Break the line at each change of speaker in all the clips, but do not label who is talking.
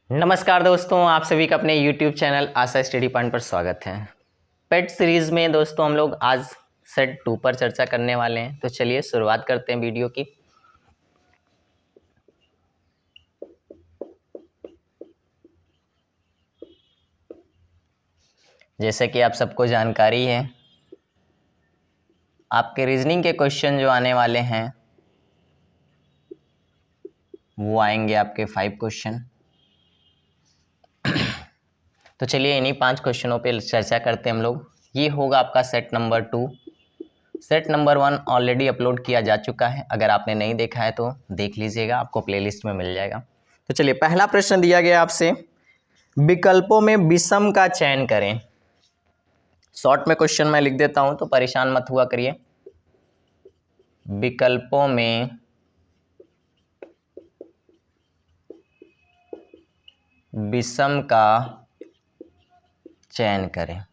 नमस्कार दोस्तों, आप सभी का अपने YouTube चैनल आशा स्टडी पॉइंट पर स्वागत है। पेट सीरीज में दोस्तों हम लोग आज सेट 2 पर चर्चा करने वाले हैं। तो चलिए शुरुआत करते हैं वीडियो की। जैसे कि आप सबको जानकारी है, आपके रीजनिंग के क्वेश्चन जो आने वाले हैं वो आएंगे आपके 5 क्वेश्चन। तो चलिए इन्हीं 5 क्वेश्चनों पे चर्चा करते हैं हम लोग। ये होगा आपका set number 2। Set number 1 already upload किया जा चुका है, अगर आपने नहीं देखा है तो देख लीजिएगा, आपको प्लेलिस्ट में मिल जाएगा। तो चलिए पहला प्रश्न दिया गया आपसे, विकल्पों में विषम का चयन करें। शॉर्ट में क्वेश्चन मैं लिख देता हूं तो परेशान मत हुआ करिए। विकल्पों में विषम का चयन करें।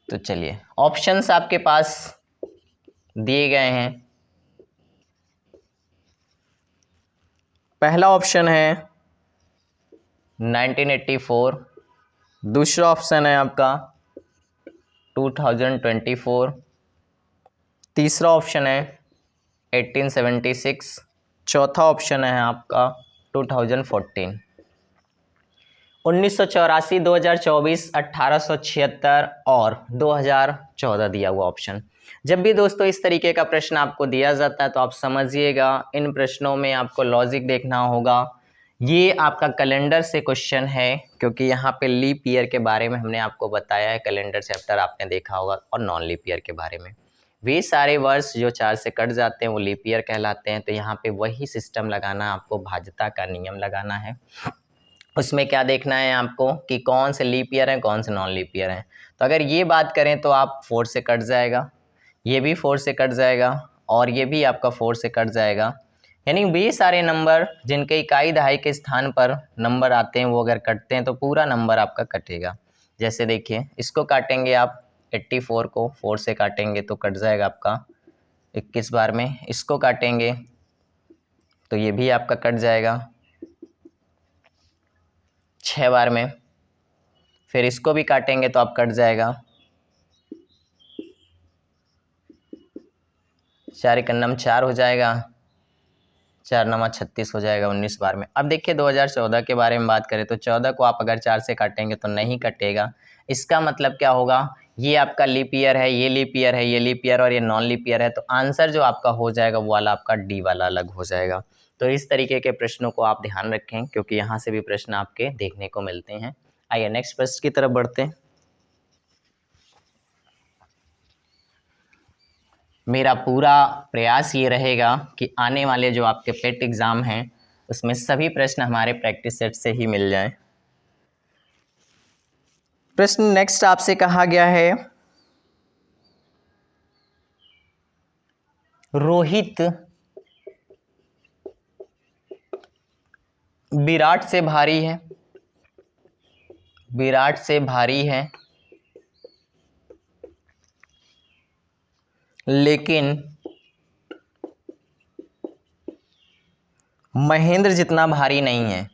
तो चलिए ऑप्शंस आपके पास दिए गए हैं। पहला ऑप्शन है 1984, दूसरा ऑप्शन है आपका 2024, तीसरा ऑप्शन है 1876, चौथा ऑप्शन है आपका 2014। 1984, 2024, 1876 और 2014 दिया हुआ ऑप्शन। जब भी दोस्तों इस तरीके का प्रश्न आपको दिया जाता है तो आप समझिएगा इन प्रश्नों में आपको लॉजिक देखना होगा। ये आपका कैलेंडर से क्वेश्चन है, क्योंकि यहाँ पे लीप ईयर के बारे में हमने आपको बताया है। कैलेंडर चैप्टर आपने देखा होगा, और नॉन लीप ईयर के बारे में। वे सारे वर्ष जो 4 से कट जाते हैं वो लीप ईयर कहलाते हैं। तो यहाँ पे वही सिस्टम लगाना, आपको भाज्यता का नियम लगाना है। उसमें क्या देखना है आपको कि कौन से लीप ईयर हैं, कौन से नॉन लीप ईयर हैं। तो अगर ये बात करें तो आप 4 से कट जाएगा, ये भी 4 से कट जाएगा, और ये भी आपका 4 से कट जाएगा। यानी वे सारे नंबर जिनके इकाई दहाई के स्थान पर नंबर आते हैं वो अगर कटते हैं तो पूरा नंबर आपका कटेगा। जैसे देखिए इसको काटेंगे आप 84 को 4 से काटेंगे तो कट जाएगा आपका 21 बार में। इसको काटेंगे तो ये भी आपका कट जाएगा 6 बार में। फिर इसको भी काटेंगे तो आप कट जाएगा 4 एक नम 4 हो जाएगा, 4 नमा 36 हो जाएगा 19 बार में। अब देखिए 2014 के बारे में बात करें तो 14 को आप अगर 4 से काटेंगे तो नहीं कटेगा। इसका मतलब क्या होगा, ये आपका लीप ईयर है, ये लीप ईयर है, ये लीप ईयर और ये नॉन लीप ईयर है। तो आंसर जो आपका हो जाएगा वो वाला आपका डी वाला अलग हो जाएगा। तो इस तरीके के प्रश्नों को आप ध्यान रखें, क्योंकि यहाँ से भी प्रश्न आपके देखने को मिलते हैं। आइए नेक्स्ट प्रश्न की तरफ बढ़ते हैं। मेरा पूरा प्रयास ये रहेगा कि आने वाले जो आपके पेट एग्ज़ाम हैं उसमें सभी प्रश्न हमारे प्रैक्टिस सेट से ही मिल जाएं। प्रश्न नेक्स्ट आपसे कहा गया है, रोहित विराट से भारी है, विराट से भारी है, लेकिन महेंद्र जितना भारी नहीं है।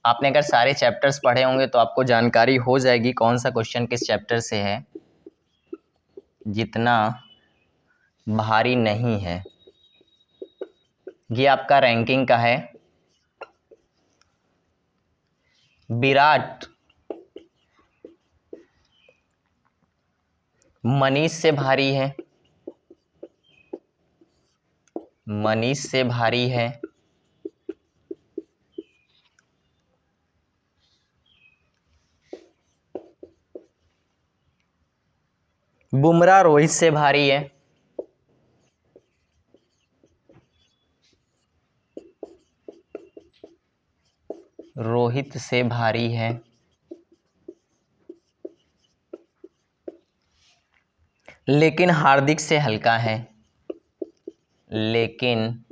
आपने अगर सारे चैप्टर्स पढ़े होंगे तो आपको जानकारी हो जाएगी कौन सा क्वेश्चन किस चैप्टर से है। जितना भारी नहीं है, ये आपका रैंकिंग का है। विराट मनीष से भारी है, मनीष से भारी है, बुमराह रोहित से भारी है, रोहित से भारी है, लेकिन हार्दिक से हल्का है, लेकिन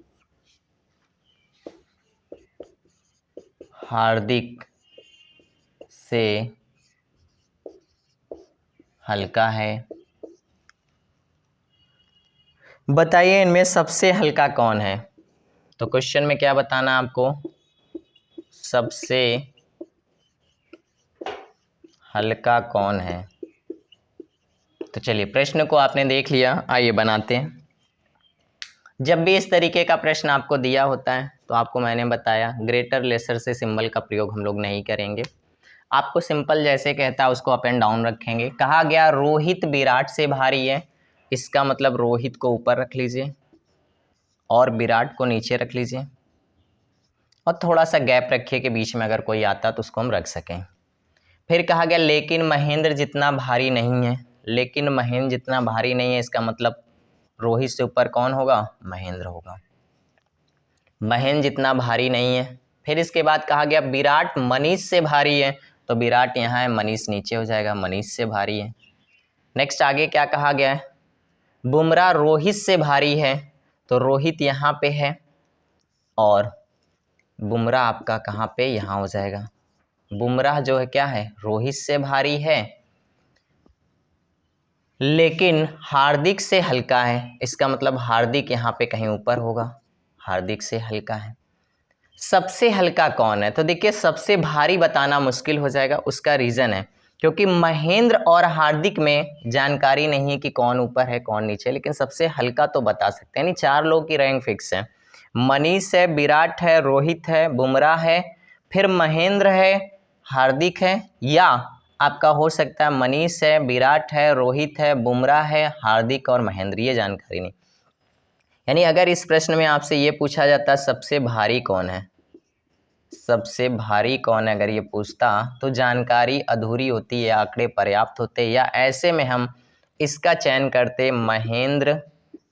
हार्दिक से हल्का है। बताइए इनमें सबसे हल्का कौन है। तो क्वेश्चन में क्या बताना आपको, सबसे हल्का कौन है? तो चलिए प्रश्न को आपने देख लिया, आइए बनाते हैं। जब भी इस तरीके का प्रश्न आपको दिया होता है तो आपको मैंने बताया ग्रेटर लेसर से सिंबल का प्रयोग हम लोग नहीं करेंगे। आपको सिंपल जैसे कहता है उसको अप एंड डाउन रखेंगे। कहा गया रोहित विराट से भारी है, इसका मतलब रोहित को ऊपर रख लीजिए और विराट को नीचे रख लीजिए और थोड़ा सा गैप रखिए कि बीच में अगर कोई आता तो उसको हम रख सकें। फिर कहा गया लेकिन महेंद्र जितना भारी नहीं है। लेकिन महेंद्र जितना भारी नहीं है, इसका मतलब रोहित से ऊपर कौन होगा? महेंद्र होगा। महेंद्र जितना भारी नहीं है। फिर इसके बाद कहा गया विराट मनीष से भारी है, तो विराट यहाँ है, मनीष नीचे हो जाएगा, मनीष से भारी है। नेक्स्ट आगे क्या कहा गया है? बुमराह रोहित से भारी है, तो रोहित यहाँ पे है और बुमराह आपका कहाँ पे? यहाँ हो जाएगा। बुमराह जो है क्या है? रोहित से भारी है लेकिन हार्दिक से हल्का है, इसका मतलब हार्दिक यहाँ पे कहीं ऊपर होगा, हार्दिक से हल्का है। सबसे हल्का कौन है? तो देखिए सबसे भारी बताना मुश्किल हो जाएगा। उसका रीज़न है क्योंकि महेंद्र और हार्दिक में जानकारी नहीं है कि कौन ऊपर है कौन नीचे, लेकिन सबसे हल्का तो बता सकते हैं। यानी 4 लोग की रैंक फिक्स है। मनीष है, विराट है, रोहित है, बुमराह है, फिर महेंद्र है, हार्दिक है, या आपका हो सकता है मनीष है, विराट है, रोहित है, बुमराह है, हार्दिक और महेंद्र। ये जानकारी नहीं। यानी अगर इस प्रश्न में आपसे ये पूछा जाता सबसे भारी कौन है, सबसे भारी कौन है, अगर ये पूछता तो जानकारी अधूरी होती है, आंकड़े पर्याप्त होते, या ऐसे में हम इसका चयन करते महेंद्र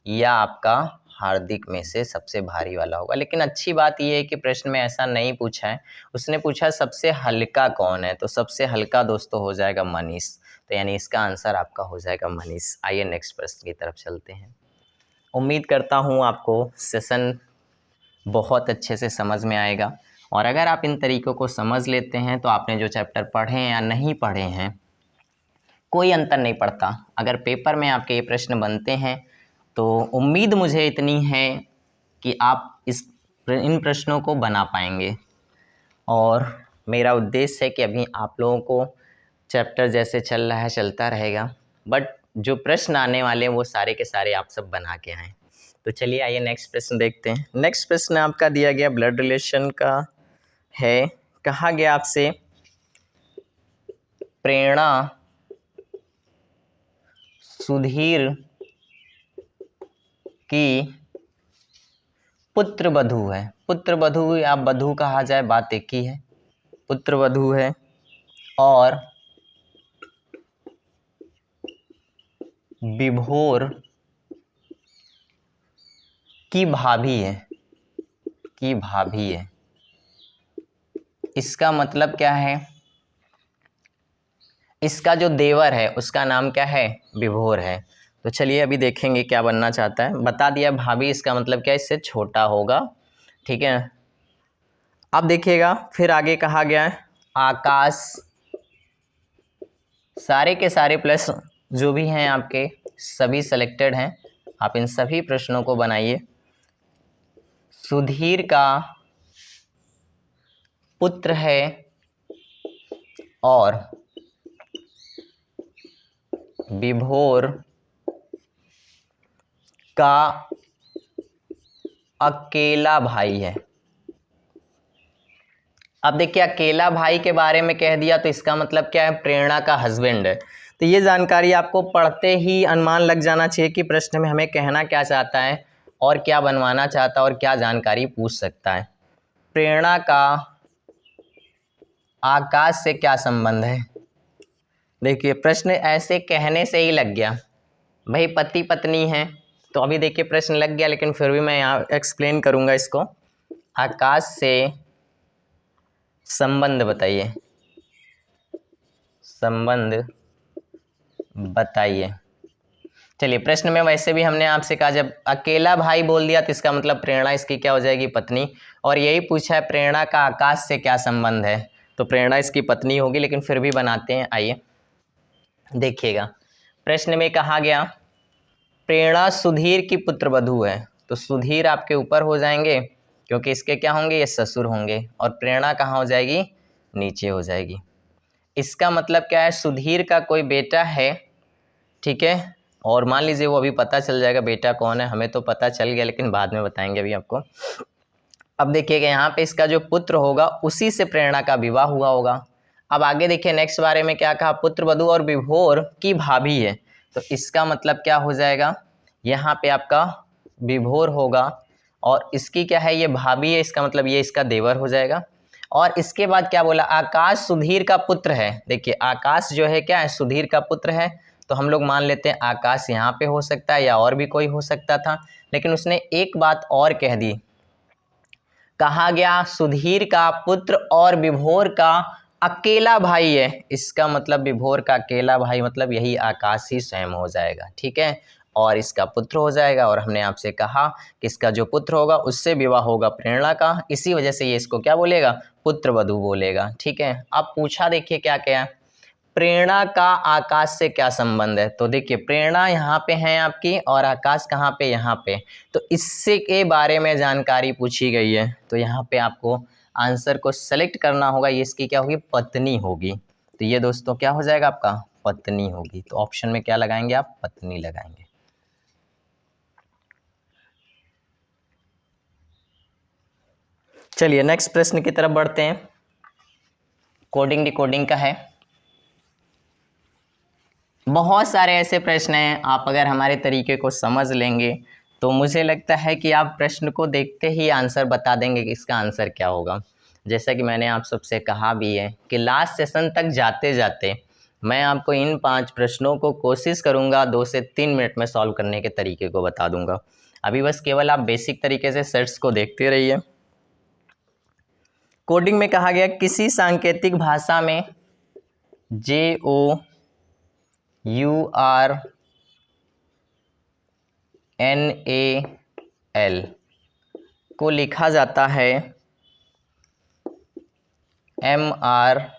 या आपका हार्दिक में से सबसे भारी वाला होगा। लेकिन अच्छी बात यह है कि प्रश्न में ऐसा नहीं पूछा है, उसने पूछा सबसे हल्का कौन है, तो सबसे हल्का दोस्तों हो जाएगा मनीष। तो यानी इसका आंसर आपका हो जाएगा मनीष। आइए नेक्स्ट प्रश्न की तरफ चलते हैं। उम्मीद करता हूँ आपको सेशन बहुत अच्छे से समझ में आएगा, और अगर आप इन तरीक़ों को समझ लेते हैं तो आपने जो चैप्टर पढ़े हैं या नहीं पढ़े हैं कोई अंतर नहीं पड़ता। अगर पेपर में आपके ये प्रश्न बनते हैं तो उम्मीद मुझे इतनी है कि आप इन प्रश्नों को बना पाएंगे, और मेरा उद्देश्य है कि अभी आप लोगों को चैप्टर जैसे चल रहा है चलता रहेगा, बट जो प्रश्न आने वाले हैं वो सारे के सारे आप सब बना के आएँ। तो चलिए आइए नेक्स्ट प्रश्न देखते हैं। नेक्स्ट प्रश्न आपका दिया गया ब्लड रिलेशन का है। कहा गया आपसे प्रेरणा सुधीर की पुत्र वधू है। पुत्र वधू या वधू कहा जाए, बात एक ही है। पुत्र वधू है और विभोर की भाभी है, की भाभी है। इसका मतलब क्या है? इसका जो देवर है उसका नाम क्या है? विभोर है। तो चलिए अभी देखेंगे क्या बनना चाहता है। बता दिया भाभी, इसका मतलब क्या है? इससे छोटा होगा, ठीक है। अब देखिएगा फिर आगे कहा गया है आकाश। सारे के सारे प्लस जो भी हैं आपके सभी सेलेक्टेड हैं, आप इन सभी प्रश्नों को बनाइए। सुधीर का पुत्र है और विभोर का अकेला भाई है। अब देखिए अकेला भाई के बारे में कह दिया तो इसका मतलब क्या है? प्रेरणा का हस्बैंड है। तो ये जानकारी आपको पढ़ते ही अनुमान लग जाना चाहिए कि प्रश्न में हमें कहना क्या चाहता है और क्या बनवाना चाहता है और क्या जानकारी पूछ सकता है। प्रेरणा का आकाश से क्या संबंध है? देखिए प्रश्न ऐसे कहने से ही लग गया, भाई पति पत्नी है, तो अभी देखिए प्रश्न लग गया, लेकिन फिर भी मैं यहाँ एक्सप्लेन करूँगा इसको। आकाश से संबंध बताइए, संबंध बताइए। चलिए प्रश्न में वैसे भी हमने आपसे कहा जब अकेला भाई बोल दिया तो इसका मतलब प्रेरणा इसकी क्या हो जाएगी? पत्नी। और यही पूछा है प्रेरणा का आकाश से क्या संबंध है, तो प्रेरणा इसकी पत्नी होगी, लेकिन फिर भी बनाते हैं। आइए देखिएगा प्रश्न में कहा गया प्रेरणा सुधीर की पुत्रवधू है, तो सुधीर आपके ऊपर हो जाएंगे क्योंकि इसके क्या होंगे, ये ससुर होंगे, और प्रेरणा कहाँ हो जाएगी, नीचे हो जाएगी। इसका मतलब क्या है, सुधीर का कोई बेटा है, ठीक है, और मान लीजिए वो अभी पता चल जाएगा बेटा कौन है, हमें तो पता चल गया लेकिन बाद में बताएंगे अभी आपको। अब देखिएगा यहाँ पे इसका जो पुत्र होगा उसी से प्रेरणा का विवाह हुआ होगा। अब आगे देखिए नेक्स्ट बारे में क्या कहा, पुत्र वधू और विभोर की भाभी है, तो इसका मतलब क्या हो जाएगा, यहाँ पे आपका विभोर होगा और इसकी क्या है, ये भाभी है, इसका मतलब ये इसका देवर हो जाएगा। और इसके बाद क्या बोला, आकाश सुधीर का पुत्र है। देखिए आकाश जो है क्या है, सुधीर का पुत्र है, तो हम लोग मान लेते हैं आकाश यहाँ पे हो सकता है या और भी कोई हो सकता था, लेकिन उसने एक बात और कह दी, कहा गया सुधीर का पुत्र और विभोर का अकेला भाई है। इसका मतलब विभोर का अकेला भाई मतलब यही आकाश ही स्वयं हो जाएगा, ठीक है, और इसका पुत्र हो जाएगा। और हमने आपसे कहा कि इसका जो पुत्र होगा उससे विवाह होगा प्रेरणा का, इसी वजह से ये इसको क्या बोलेगा, पुत्र वधू बोलेगा, ठीक है। अब पूछा देखिए क्या क्या, प्रेरणा का आकाश से क्या संबंध है, तो देखिए प्रेरणा यहाँ पे है आपकी और आकाश कहाँ पे, यहाँ पे, तो इससे के बारे में जानकारी पूछी गई है, तो यहाँ पे आपको आंसर को सेलेक्ट करना होगा, ये इसकी क्या होगी, पत्नी होगी। तो ये दोस्तों क्या हो जाएगा आपका, पत्नी होगी। तो ऑप्शन में क्या लगाएंगे आप, पत्नी लगाएंगे। चलिए नेक्स्ट प्रश्न की तरफ बढ़ते हैं, कोडिंग डिकोडिंग का है। बहुत सारे ऐसे प्रश्न हैं, आप अगर हमारे तरीके को समझ लेंगे तो मुझे लगता है कि आप प्रश्न को देखते ही आंसर बता देंगे कि इसका आंसर क्या होगा। जैसा कि मैंने आप सबसे कहा भी है कि लास्ट सेशन तक जाते जाते मैं आपको इन 5 प्रश्नों को कोशिश करूंगा 2 से 3 मिनट में सॉल्व करने के तरीके को बता दूंगा। अभी बस केवल आप बेसिक तरीके से सेट्स को देखते रहिए। कोडिंग में कहा गया किसी सांकेतिक भाषा में JOURNAL को लिखा जाता है MRXUQDO,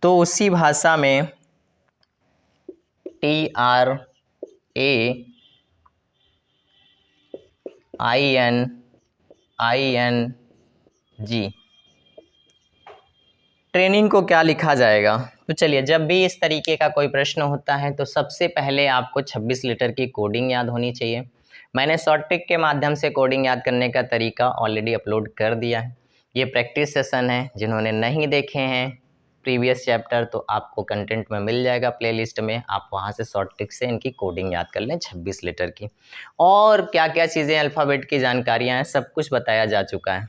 तो उसी भाषा में TRAINING ट्रेनिंग को क्या लिखा जाएगा। तो चलिए, जब भी इस तरीके का कोई प्रश्न होता है तो सबसे पहले आपको 26 लीटर की कोडिंग याद होनी चाहिए। मैंने शॉर्ट ट्रिक के माध्यम से कोडिंग याद करने का तरीका ऑलरेडी अपलोड कर दिया है। ये प्रैक्टिस सेशन है, जिन्होंने नहीं देखे हैं प्रीवियस चैप्टर तो आपको कंटेंट में मिल जाएगा प्लेलिस्ट में, आप वहाँ से शॉर्ट ट्रिक से इनकी कोडिंग याद कर लें 26 लीटर की। और क्या क्या चीज़ें, अल्फ़ाबेट की जानकारियाँ हैं, सब कुछ बताया जा चुका है।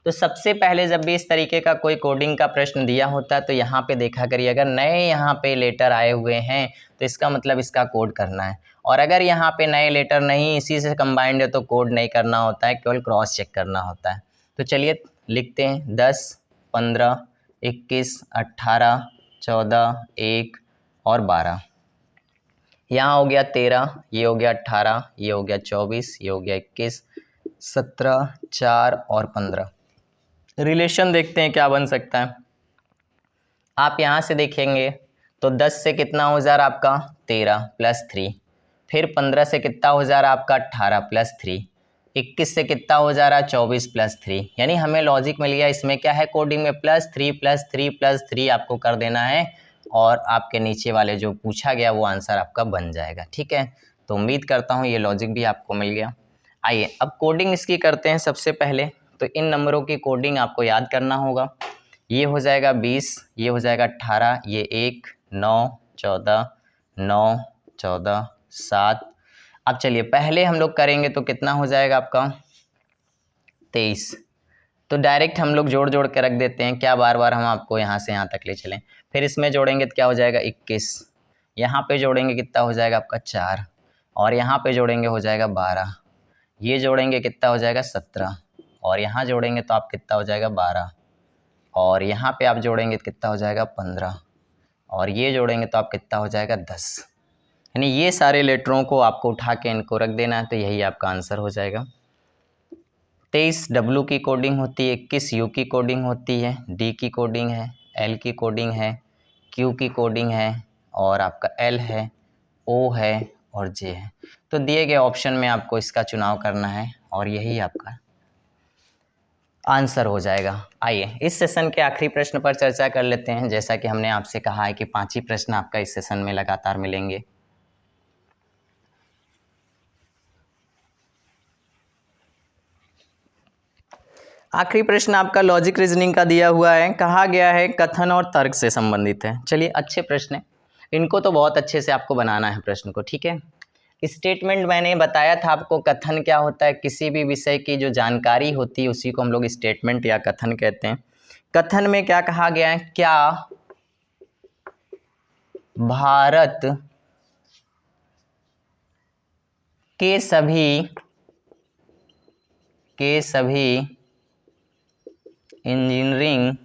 तो सबसे पहले जब भी इस तरीके का कोई कोडिंग का प्रश्न दिया होता है तो यहाँ पे देखा करिए, अगर नए यहाँ पे लेटर आए हुए हैं तो इसका मतलब इसका कोड करना है, और अगर यहाँ पे नए लेटर नहीं इसी से कंबाइंड है तो कोड नहीं करना होता है, केवल क्रॉस चेक करना होता है। तो चलिए लिखते हैं 10, 15, 21, 18, 14, 1 और 12। यहाँ हो गया 13, ये हो गया 18, ये हो गया 24, ये हो गया 21, 17, 4 और 15। रिलेशन देखते हैं क्या बन सकता है। आप यहाँ से देखेंगे तो 10 से कितना हो जा रहा आपका 13 प्लस 3, फिर 15 से कितना हो जा रहा आपका 18 प्लस 3, 21 से कितना हो जा रहा 24 प्लस 3, यानी हमें लॉजिक मिल गया। इसमें क्या है, कोडिंग में प्लस 3 प्लस 3 प्लस 3 आपको कर देना है और आपके नीचे वाले जो पूछा गया वो आंसर आपका बन जाएगा, ठीक है। तो उम्मीद करता हूँ ये लॉजिक भी आपको मिल गया। आइए अब कोडिंग इसकी करते हैं। सबसे पहले तो इन नंबरों की कोडिंग आपको याद करना होगा। ये हो जाएगा 20, ये हो जाएगा 18, ये 1, 9, 14, 9, 14, 7। अब चलिए पहले हम लोग करेंगे तो कितना हो जाएगा आपका 23। तो डायरेक्ट हम लोग जोड़ जोड़ के रख देते हैं, क्या बार बार हम आपको यहाँ से यहाँ तक ले चलें। फिर इसमें जोड़ेंगे तो क्या हो जाएगा 21, यहाँ पे जोड़ेंगे कितना हो जाएगा आपका 4, और यहाँ पे जोड़ेंगे हो जाएगा 12, ये जोड़ेंगे कितना हो जाएगा 17, और यहाँ जोड़ेंगे तो आप कितना हो जाएगा 12, और यहाँ पे आप जोड़ेंगे तो कितना हो जाएगा 15, और ये जोड़ेंगे तो आप कितना हो जाएगा 10। यानी ये सारे लेटरों को आपको उठा के इनको रख देना है, तो यही आपका आंसर हो जाएगा। 23 W की कोडिंग होती है, 21 U की कोडिंग होती है, D की कोडिंग है, L की कोडिंग है, Q की कोडिंग है और आपका L है, O है और J है। तो दिए गए ऑप्शन में आपको इसका चुनाव करना है और यही आपका आंसर हो जाएगा। आइए इस सेशन के आखिरी प्रश्न पर चर्चा कर लेते हैं। जैसा कि हमने आपसे कहा है कि 5 ही प्रश्न आपका इस सेशन में लगातार मिलेंगे। आखिरी प्रश्न आपका लॉजिक रीजनिंग का दिया हुआ है। कहा गया है कथन और तर्क से संबंधित है। चलिए अच्छे प्रश्न हैं, इनको तो बहुत अच्छे से आपको बनाना है प्रश्न को, ठीक है। स्टेटमेंट मैंने बताया था आपको, कथन क्या होता है, किसी भी विषय की जो जानकारी होती है उसी को हम लोग स्टेटमेंट या कथन कहते हैं। कथन में क्या कहा गया है, क्या भारत के सभी इंजीनियरिंग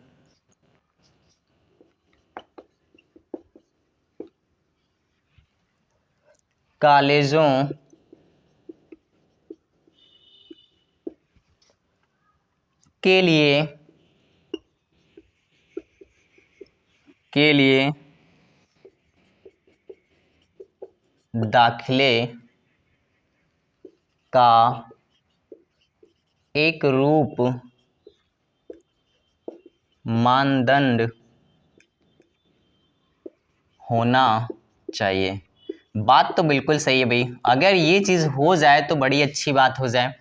कॉलेजों के लिए दाखिले का एक रूप मानदंड होना चाहिए। बात तो बिल्कुल सही है भाई, अगर ये चीज़ हो जाए तो बड़ी अच्छी बात हो जाए।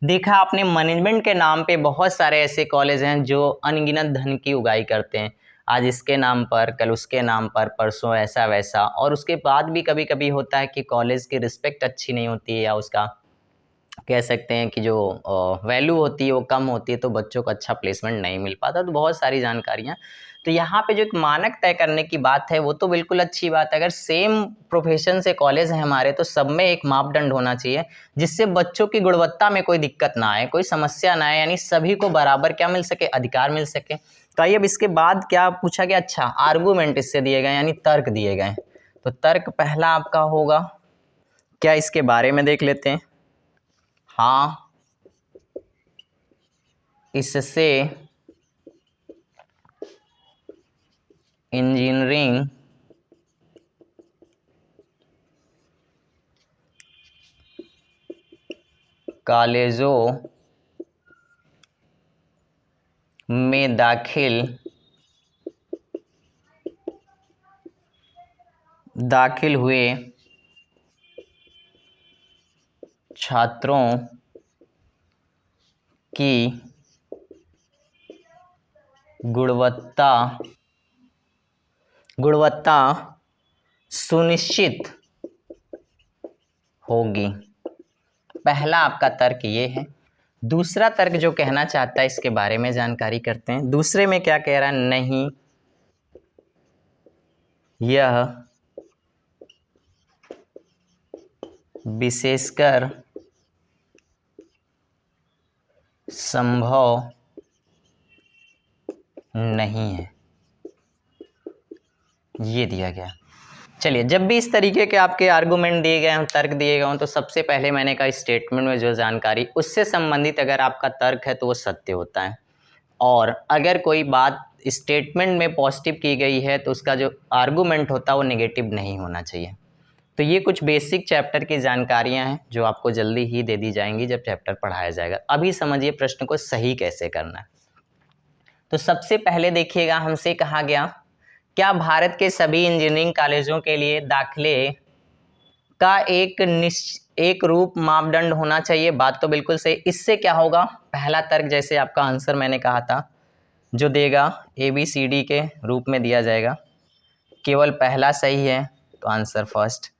देखा आपने, मैनेजमेंट के नाम पे बहुत सारे ऐसे कॉलेज हैं जो अनगिनत धन की उगाही करते हैं। आज इसके नाम पर, कल उसके नाम पर, परसों ऐसा वैसा, और उसके बाद भी कभी कभी होता है कि कॉलेज की रिस्पेक्ट अच्छी नहीं होती है या उसका कह सकते हैं कि जो वैल्यू होती है वो कम होती है, तो बच्चों को अच्छा प्लेसमेंट नहीं मिल पाता। तो बहुत सारी जानकारियाँ, तो यहाँ पे जो एक मानक तय करने की बात है वो तो बिल्कुल अच्छी बात है। अगर सेम प्रोफेशन से कॉलेज है हमारे तो सब में एक मापदंड होना चाहिए जिससे बच्चों की गुणवत्ता में कोई दिक्कत ना आए, कोई समस्या ना आए, यानी सभी को बराबर क्या मिल सके, अधिकार मिल सके। तो आइए अब इसके बाद क्या पूछा गया, अच्छा आर्गूमेंट इससे दिए गए यानी तर्क दिए गए। तो तर्क पहला आपका होगा क्या, इसके बारे में देख लेते हैं। हाँ, इससे इंजीनियरिंग कॉलेजों में दाखिल हुए छात्रों की गुणवत्ता सुनिश्चित होगी। पहला आपका तर्क ये है। दूसरा तर्क जो कहना चाहता है इसके बारे में जानकारी करते हैं। दूसरे में क्या कह रहा है, नहीं यह विशेषकर संभव नहीं है, ये दिया गया। चलिए, जब भी इस तरीके के आपके आर्गूमेंट दिए गए हों, तर्क दिए गए हों, तो सबसे पहले मैंने कहा स्टेटमेंट में जो जानकारी उससे संबंधित अगर आपका तर्क है तो वो सत्य होता है, और अगर कोई बात स्टेटमेंट में पॉजिटिव की गई है तो उसका जो आर्गूमेंट होता है वो नेगेटिव नहीं होना चाहिए। तो ये कुछ बेसिक चैप्टर की जानकारियां हैं जो आपको जल्दी ही दे दी जाएंगी जब चैप्टर पढ़ाया जाएगा। अभी समझिए प्रश्न को सही कैसे करना है। तो सबसे पहले देखिएगा, हमसे कहा गया क्या भारत के सभी इंजीनियरिंग कॉलेजों के लिए दाखिले का एक रूप मापदंड होना चाहिए। बात तो बिल्कुल सही। इससे क्या होगा, पहला तर्क जैसे आपका आंसर मैंने कहा था जो देगा ABCD के रूप में दिया जाएगा। केवल पहला सही है तो आंसर फर्स्ट,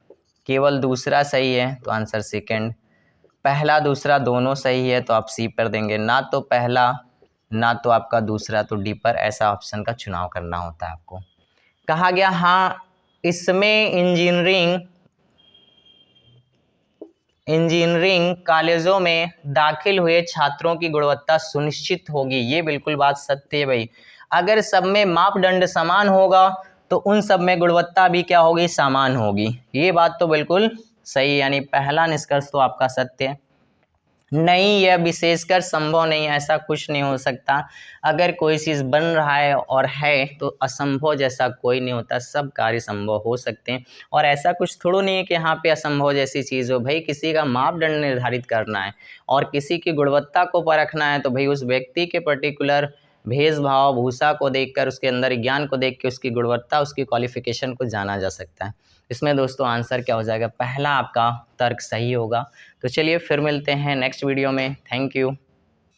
केवल दूसरा सही है तो आंसर सेकंड, पहला दूसरा दोनों सही है तो आप C पर देंगे, ना तो पहला ना तो आपका दूसरा तो D पर। ऐसा ऑप्शन का चुनाव करना होता है आपको। कहा गया हाँ, इसमें इंजीनियरिंग कॉलेजों में दाखिल हुए छात्रों की गुणवत्ता सुनिश्चित होगी। ये बिल्कुल बात सत्य है भाई। अगर सब में मापदंड समान होगा तो उन सब में गुणवत्ता भी क्या होगी, समान होगी। ये बात तो बिल्कुल सही, यानी पहला निष्कर्ष तो आपका सत्य है। नहीं, यह विशेषकर संभव नहीं है, ऐसा कुछ नहीं हो सकता। अगर कोई चीज़ बन रहा है और है तो असंभव जैसा कोई नहीं होता, सब कार्य संभव हो सकते हैं। और ऐसा कुछ थोड़ा नहीं है कि यहाँ पे असंभव जैसी चीज़ हो। भाई किसी का मापदंड निर्धारित करना है और किसी की गुणवत्ता को परखना है तो भाई उस व्यक्ति के पर्टिकुलर भेषभाव भूषा को देखकर, उसके अंदर ज्ञान को देख के उसकी गुणवत्ता, उसकी क्वालिफिकेशन को जाना जा सकता है। इसमें दोस्तों आंसर क्या हो जाएगा, पहला आपका तर्क सही होगा। तो चलिए फिर मिलते हैं नेक्स्ट वीडियो में। Thank you.